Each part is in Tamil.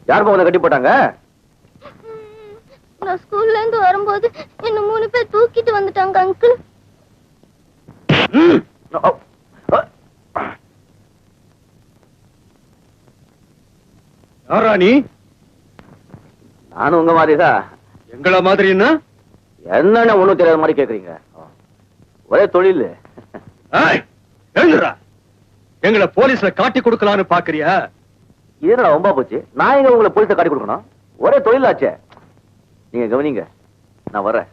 யாருப்பா உன்னை கட்டி போட்டாங்க? நான் ஸ்கூல்ல இருந்து வரும்போது என்ன 3 பேர் தூக்கிட்டு வந்துட்டாங்க அங்கிள். யாரா நீ? நானும் உங்க மாதிரிதான். எங்கள மாதிரின்னா என்னன்னு ஒண்ணும் தெரியாத மாதிரி கேக்குறீங்க. ஒரே தொழில். எழுந்துடா. எங்களை போலீஸ்ல காட்டி கொடுக்கலான்னு பாக்குறியா? இது நான் ரொம்ப போச்சு. நான் எங்க உங்களை போலீஸை காட்டி கொடுக்கணும்? ஒரே தொழில் ஆச்சே. நீங்க கவனிங்க, நான் வரேன்.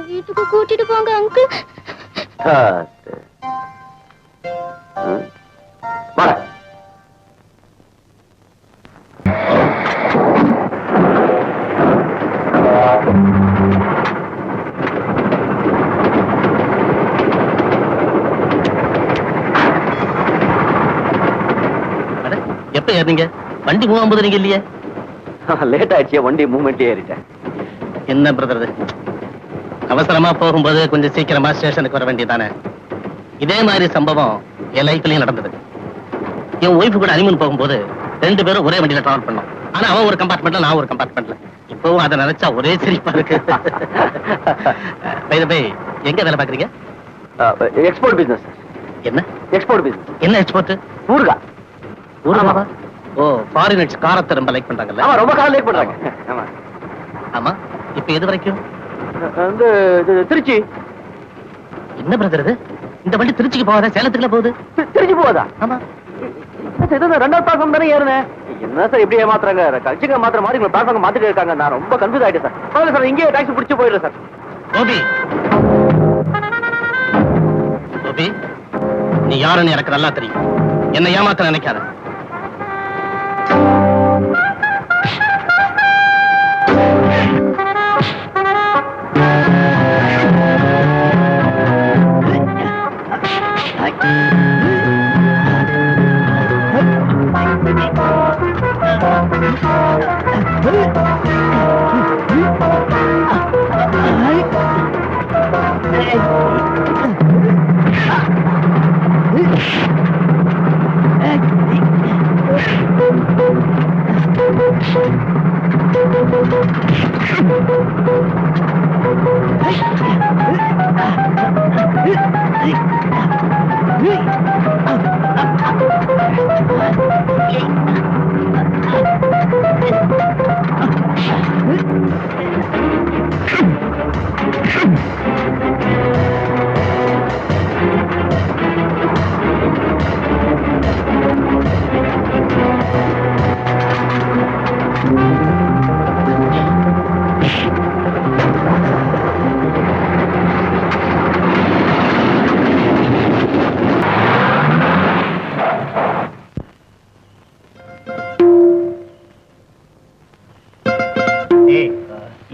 வீட்டுக்கு கூட்டிட்டு போங்க அங்கிள். எப்ப ஏறீங்க? வண்டி மூவ் நீங்க இல்லையே. லேட் ஆயிடுச்சு, வண்டி மூவ்மெண்ட் ஏறிட்டேன். என்ன பிரதர், அவசரமா போகும்போது கொஞ்சம் சீக்கிரமா ஸ்டேஷனுக்கு வர வேண்டியதானே? இதே மாதிரி சம்பவம் என் லைஃப்லயும் நடந்தது. என் ஒய்ஃப் கூட ஹனிமூன் போகும்போது 2 பேரும் ஒரே வண்டியில டிராவல் பண்ணோம். ஆனா அவன் ஒரு கம்பார்ட்மெண்ட்ல, நான் ஒரு கம்பார்ட்மெண்ட்ல. இப்பவும் அதை நினைச்சா ஒரே சிரிப்பா இருக்கு. எங்க வேலை பாக்குறீங்க? Export business. என்ன எக்ஸ்போர்ட் பிசினஸ்? என்ன எக்ஸ்போர்ட்? ஊர்கா. ஊர்காவா? ஓ, ஃபாரினர்ஸ் காரத்தை ரொம்ப லைக் பண்றாங்கல்ல? ஆமா, ரொம்ப காரம் லைக் பண்றாங்க. ஆமா ஆமா. இப்ப எது வரைக்கும்? வந்து திருச்சி. என்ன பிரதர் இது? இந்த வண்டி திருச்சிக்கு போகாத, சேலத்துக்குள்ள போகுது. திருச்சி போகாதா? ஆமா. ரெண்டாவது பிளாட்ஃபார்ம் தானே ஏறுனேன். என்ன சார் இப்படி ஏமாத்துறாங்க? கட்சிங்க மாத்திர மாதிரி உங்க பிளாட்ஃபார்ம் மாத்திட்டு இருக்காங்க. நான் ரொம்ப கன்ஃபியூஸ் ஆயிட்டேன் சார். பரவாயில்ல சார், இங்கேயே டாக்ஸி பிடிச்சு போயிடுறேன் சார். கோபி, கோபி, நீ யாருன்னு எனக்கு நல்லா தெரியும். என்ன ஏமாத்த நினைக்காத.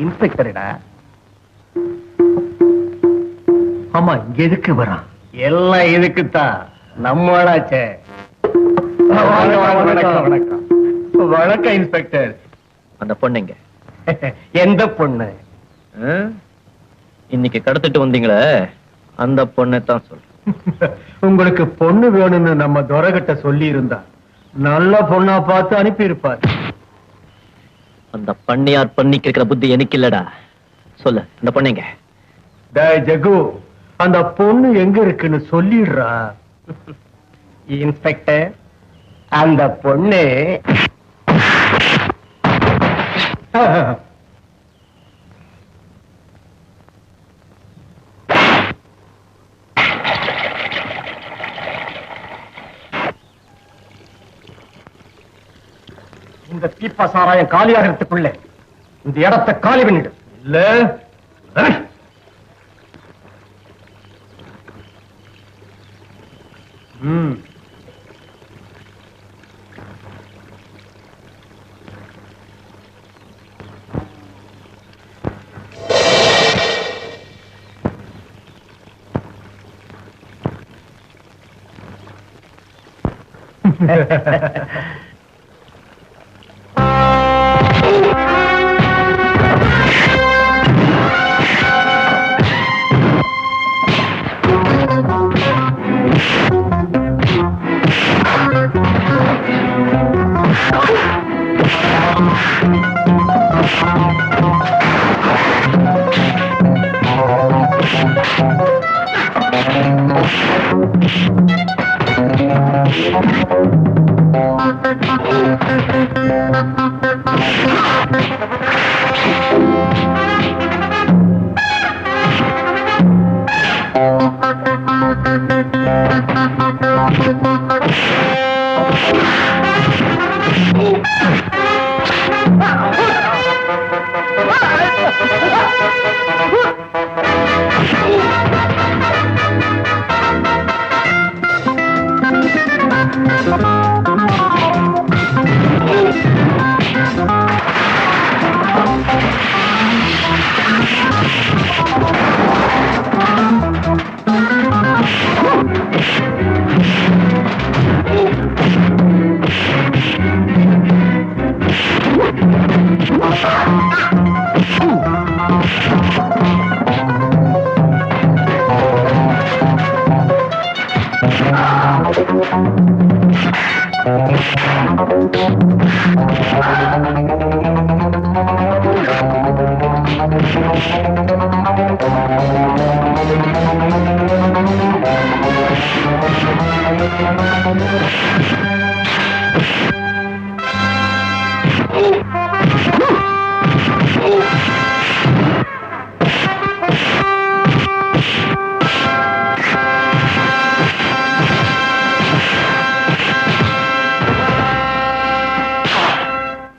இன்ஸ்பெக்டரா? ஆமா, இங்க எதுக்கு வரான்? எல்லாம் இதுக்குத்தான். நம்மளாச்சே. வணக்கம் வணக்கம் இன்ஸ்பெக்டர். அந்த பொண்ணுங்க எந்த பொண்ணு? இன்னைக்கு கடத்திட்டு வந்தீங்களே அந்த பொண்ணை தான் சொல்றேன். உங்களுக்கு பொண்ணு வேணும்னு நம்ம துரகிட்ட சொல்லி இருந்தா நல்ல பொண்ணா பார்த்து அனுப்பி இருப்பார். அந்த பண்ணியார் பண்ணிக்கு இருக்கிற புத்தி எனக்கு இல்லடா. சொல்லு, அந்த பொண்ணுங்க. டேய் ஜகு, அந்த பொண்ணு எங்க இருக்குன்னு சொல்லிடுறா. இன்ஸ்பெக்டர், அந்த பொண்ணு இந்த தீப்பா சாராயம் காலியாகிறதுக்குள்ள இந்த இடத்தை காலி பண்ணிடு. இல்ல Oh!